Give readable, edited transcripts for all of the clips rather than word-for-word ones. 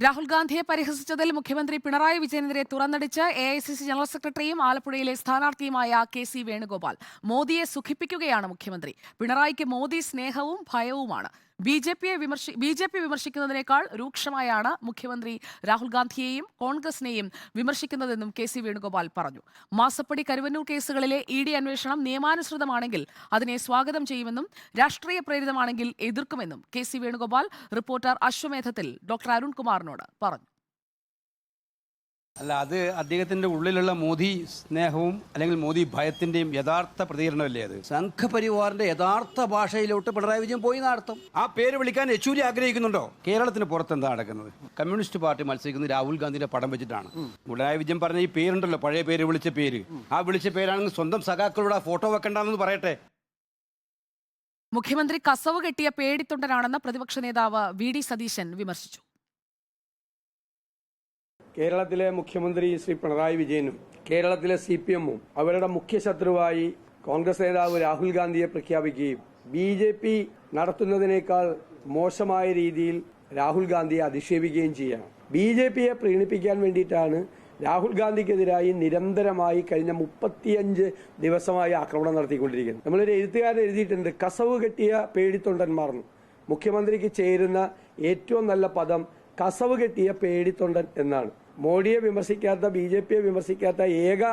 രാഹുൽ ഗാന്ധിയെ പരിഹസിച്ചതിൽ മുഖ്യമന്ത്രി Pinarayi വിജയനെതിരെ തുറന്നടിച്ച് AICC general സെക്രട്ടറിയും ആലപ്പുഴയിലെ സ്ഥാനാർത്ഥിയുമായ കെ.സി. വേണുഗോപാൽ. മോദിയെ സുഖിപ്പിക്കുകയാണ് മുഖ്യമന്ത്രി. പിണറായിക്ക് മോദി സ്നേഹവും ഭയവുമാണ്. ബി ജെ പി വിമർശിക്കുന്നതിനേക്കാൾ രൂക്ഷമായാണ് മുഖ്യമന്ത്രി രാഹുൽ ഗാന്ധിയെയും കോൺഗ്രസിനെയും വിമർശിക്കുന്നതെന്നും കെ.സി. വേണുഗോപാൽ പറഞ്ഞു. മാസപ്പടി കരുവന്നൂർ കേസുകളിലെ ഇ.ഡി. അന്വേഷണം നിയമാനുസൃതമാണെങ്കിൽ അതിനെ സ്വാഗതം ചെയ്യുമെന്നും രാഷ്ട്രീയ പ്രേരിതമാണെങ്കിൽ എതിർക്കുമെന്നും കെ.സി. വേണുഗോപാൽ റിപ്പോർട്ടർ അശ്വമേധത്തിൽ ഡോക്ടർ അരുൺകുമാറിനോട് പറഞ്ഞു. അല്ല, അത് അദ്ദേഹത്തിന്റെ ഉള്ളിലുള്ള മോദി സ്നേഹവും അല്ലെങ്കിൽ മോദി ഭയത്തിന്റെയും യഥാർത്ഥ പ്രതികരണമല്ലേ അത്? സംഘപരിവാറിന്റെ യഥാർത്ഥ ഭാഷയിലോട്ട് പിണറായി വിജയൻ പോയി നടത്തും. ആ പേര് വിളിക്കാൻ യെച്ചൂരി ആഗ്രഹിക്കുന്നുണ്ടോ? കേരളത്തിന് പുറത്ത് എന്താ നടക്കുന്നത്? കമ്മ്യൂണിസ്റ്റ് പാർട്ടി മത്സരിക്കുന്നത് രാഹുൽ ഗാന്ധിയുടെ പടം വെച്ചിട്ടാണ്. പിണറായി വിജയൻ പറഞ്ഞ ഈ പേരുണ്ടല്ലോ, പഴയ പേര് വിളിച്ച പേര്, ആ വിളിച്ച പേരാണെങ്കിൽ സ്വന്തം സഖാക്കളോട് ആ ഫോട്ടോ വെക്കണ്ടെന്ന് പറയട്ടെ. മുഖ്യമന്ത്രി കസവ് കെട്ടിയ പേടിത്തൊണ്ടനാണെന്ന് പ്രതിപക്ഷ നേതാവ് വി.ഡി. സതീശൻ വിമർശിച്ചു. കേരളത്തിലെ മുഖ്യമന്ത്രി ശ്രീ പിണറായി വിജയനും കേരളത്തിലെ CPM-ഉം അവരുടെ മുഖ്യ ശത്രുവായി കോൺഗ്രസ് നേതാവ് രാഹുൽ ഗാന്ധിയെ പ്രഖ്യാപിക്കുകയും BJP നടത്തുന്നതിനേക്കാൾ മോശമായ രീതിയിൽ രാഹുൽ ഗാന്ധിയെ അധിക്ഷേപിക്കുകയും ചെയ്യണം. BJPയെ പ്രീണിപ്പിക്കാൻ വേണ്ടിയിട്ടാണ് രാഹുൽ ഗാന്ധിക്കെതിരായി നിരന്തരമായി കഴിഞ്ഞ 35 ദിവസമായി ആക്രമണം നടത്തിക്കൊണ്ടിരിക്കുന്നത്. നമ്മളൊരു എഴുത്തുകാരൻ എഴുതിയിട്ടുണ്ട്, കസവ് കെട്ടിയ പേടിത്തൊണ്ടന്മാർ. മുഖ്യമന്ത്രിക്ക് ചേരുന്ന ഏറ്റവും നല്ല പദം കസവ് കെട്ടിയ പേടിത്തൊണ്ടൻ എന്നാണ്. മോഡിയെ വിമർശിക്കാത്ത, BJPയെ വിമർശിക്കാത്ത ഏക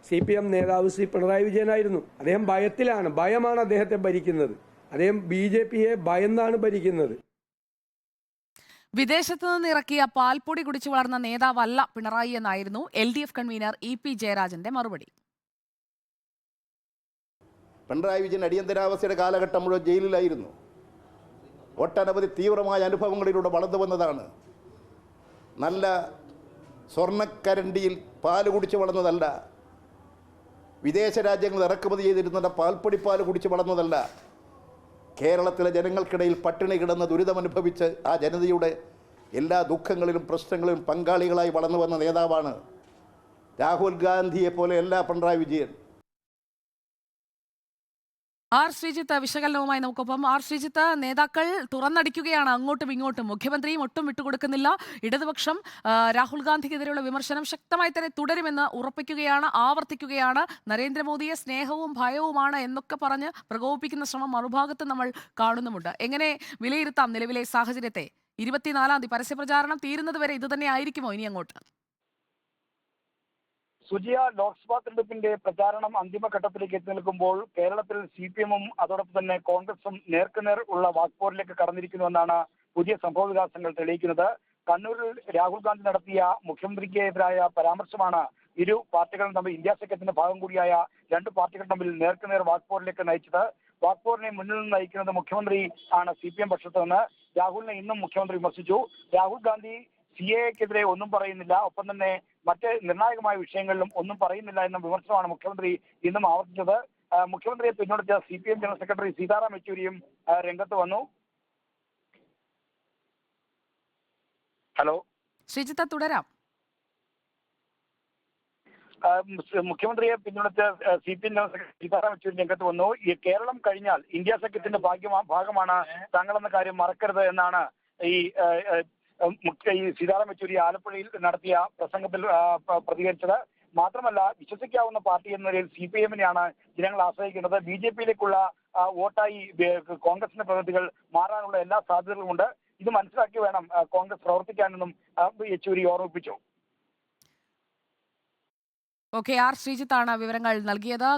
CPM നേതാവ് ശ്രീ പിണറായി വിജയനായിരുന്നു. അദ്ദേഹം ഭയത്തിലാണ്, ഭയമാണ് അദ്ദേഹത്തെ ഭരിക്കുന്നത്. അദ്ദേഹം BJPയെ ഭയന്നാണ് ഭരിക്കുന്നത്. വിദേശത്തു നിന്ന് ഇറക്കിയ പാൽപ്പൊടി കുടിച്ചു വളർന്ന നേതാവല്ല പിണറായി എന്നായിരുന്നു LDF കൺവീനർ E.P. ജയരാജന്റെ മറുപടി. പിണറായി വിജയൻ അടിയന്തരാവസ്ഥയുടെ കാലഘട്ടം മുഴുവൻ ജയിലിലായിരുന്നു. ഒട്ടനവധി തീവ്രമായ അനുഭവങ്ങളിലൂടെ വളർന്നു വന്നതാണ്. നല്ല സ്വർണ്ണക്കരണ്ടിയിൽ പാല് കുടിച്ച് വളർന്നതല്ല. വിദേശ രാജ്യങ്ങൾ ഇറക്കുമതി ചെയ്തിരുന്ന പാൽപ്പൊടിപ്പാൽ കുടിച്ച് വളർന്നതല്ല. കേരളത്തിലെ ജനങ്ങൾക്കിടയിൽ പട്ടിണി കിടന്ന് ദുരിതമനുഭവിച്ച് ആ ജനതയുടെ എല്ലാ ദുഃഖങ്ങളിലും പ്രശ്നങ്ങളിലും പങ്കാളികളായി വളർന്നു വന്ന നേതാവാണ് രാഹുൽ ഗാന്ധിയെ പോലെ എല്ലാ പിണറായി വിജയൻ. ആർ ശ്രീജിത്ത് വിശകലനവുമായി നമുക്കൊപ്പം. ആർ ശ്രീജിത്ത്, നേതാക്കൾ തുറന്നടിക്കുകയാണ് അങ്ങോട്ടും ഇങ്ങോട്ടും. മുഖ്യമന്ത്രിയും ഒട്ടും വിട്ടുകൊടുക്കുന്നില്ല. ഇടതുപക്ഷം രാഹുൽ ഗാന്ധിക്കെതിരെയുള്ള വിമർശനം ശക്തമായി തന്നെ തുടരുമെന്ന് ഉറപ്പിക്കുകയാണ്, ആവർത്തിക്കുകയാണ്. നരേന്ദ്രമോദിയെ സ്നേഹവും ഭയവുമാണ് എന്നൊക്കെ പറഞ്ഞ് പ്രകോപിപ്പിക്കുന്ന ശ്രമം മറുഭാഗത്ത് നമ്മൾ കാണുന്നുമുണ്ട്. എങ്ങനെ വിലയിരുത്താം നിലവിലെ സാഹചര്യത്തെ? 24-ാം തീയതി പരസ്യപ്രചാരണം തീരുന്നതുവരെ ഇതുതന്നെ ആയിരിക്കുമോ ഇനി അങ്ങോട്ട്? സുജിയ, ലോക്സഭാ തെരഞ്ഞെടുപ്പിന്റെ പ്രചാരണം അന്തിമഘട്ടത്തിലേക്ക് എത്തി നിൽക്കുമ്പോൾ കേരളത്തിൽ CPM-ഉം അതോടൊപ്പം തന്നെ കോൺഗ്രസും നേർക്കുനേർ ഉള്ള വാക്പോരിലേക്ക് കടന്നിരിക്കുന്നുവെന്നാണ് പുതിയ സംഭവവികാസങ്ങൾ തെളിയിക്കുന്നത്. കണ്ണൂരിൽ രാഹുൽ ഗാന്ധി നടത്തിയ മുഖ്യമന്ത്രിക്കെതിരായ പരാമർശമാണ് ഇരു പാർട്ടികളും തമ്മിൽ, ഇന്ത്യ സഖ്യത്തിന്റെ ഭാഗം കൂടിയായ രണ്ട് പാർട്ടികൾ തമ്മിൽ നേർക്കുനേർ വാക്പോരിലേക്ക് നയിച്ചത്. വാക്പോരിനെ മുന്നിൽ നിന്ന് നയിക്കുന്നത് മുഖ്യമന്ത്രി ആണ്. CPM പക്ഷത്ത് നിന്ന് രാഹുലിനെ ഇന്നും മുഖ്യമന്ത്രി വിമർശിച്ചു. രാഹുൽ ഗാന്ധി CAA-ക്കെതിരെ ഒന്നും പറയുന്നില്ല, ഒപ്പം തന്നെ മറ്റ് നിർണായകമായ വിഷയങ്ങളിലും ഒന്നും പറയുന്നില്ല എന്ന വിമർശനമാണ് മുഖ്യമന്ത്രി ഇന്നും ആവർത്തിച്ചത്. മുഖ്യമന്ത്രിയെ പിന്തുണച്ച CPM ജനറൽ സെക്രട്ടറി സീതാറാം യെച്ചൂരിയും രംഗത്ത് വന്നു. ഹലോ ശ്രീജിത്ത്, തുടരാം. മുഖ്യമന്ത്രിയെ പിന്തുണച്ച CPM general secretary Sitaram Yechury രംഗത്ത് വന്നു. ഈ കേരളം കഴിഞ്ഞാൽ ഇന്ത്യ സഖ്യത്തിന്റെ ഭാഗമാണ് താങ്കളെന്ന കാര്യം മറക്കരുത് എന്നാണ് ഈ സീതാറാം യെച്ചൂരി ആലപ്പുഴയിൽ നടത്തിയ പ്രസംഗത്തിൽ പ്രതികരിച്ചത്. മാത്രമല്ല, വിശ്വസിക്കാവുന്ന പാർട്ടി എന്ന നിലയിൽ CPM-നെയാണ് ജനങ്ങൾ ആശ്രയിക്കുന്നത്. BJP-യിലേക്കുള്ള വോട്ടായി കോൺഗ്രസിന്റെ പ്രതിനിധികൾ മാറാനുള്ള എല്ലാ സാധ്യതകളുമുണ്ട്. ഇത് മനസ്സിലാക്കി വേണം കോൺഗ്രസ് പ്രവർത്തിക്കാനെന്നും യെച്ചൂരി ഓർമ്മിപ്പിച്ചു. ഓക്കെ, ആർ ശ്രീജിത്താണ് വിവരങ്ങൾ നൽകിയത്.